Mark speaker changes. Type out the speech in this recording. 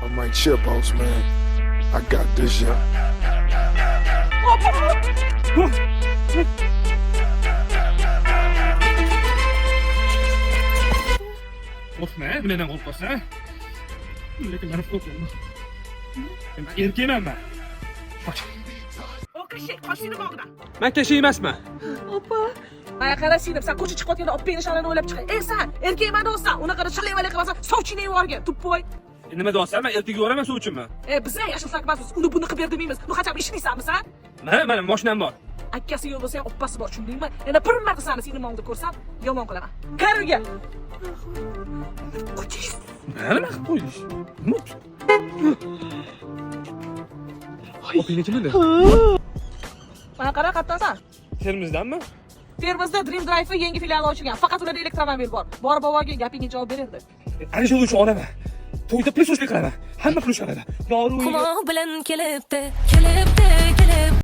Speaker 1: I might chill, boss man. I got this, yeah.
Speaker 2: Qo'rqma, mendan qo'rqasan. Lekin meni qo'rqma. Men erkakman men. Qoch.
Speaker 3: O'qishlik qochini bog'dan.
Speaker 2: Men kashik emasman.
Speaker 3: Opa. Mana qara sinib, sen ko'cha chiqayotganda olib penishlarni o'ylab chiqay. Ey sen, erkakman do'stan. Unaqa shalay-valay qilmasan, sovchini yuborgin, tuppoy.
Speaker 2: Nima deyapsan? Men ertaga yuboraman suvchimmi?
Speaker 3: Biz yashil sakbazmiz. Uni buni qilib ber demaymiz. Bu qachon ishlaysanmi sen?
Speaker 2: Mana mashinam bor.
Speaker 3: Akkasi yo'q bo'lsa ham oppasi bor, tushundingmi? Yana bir marta seni sinimongda ko'rsam, yomon qilaman. Qariga. Qochish.
Speaker 2: Nima qilib qo'yish? Mut. Opinga kimda?
Speaker 3: Mana qara, qayerdansan?
Speaker 2: Termizdanmi?
Speaker 3: Termizda Dream Drive yangi filiali ochilgan. Faqat ularda elektromobil bor. Borib olgan, gapingga javob beradi.
Speaker 2: Ana shu uchun olaman. To'yda plyushlik qilaman. Hamma plyush qiladi.
Speaker 4: Kumo bilan kelibdi, kelibdi, kelibdi.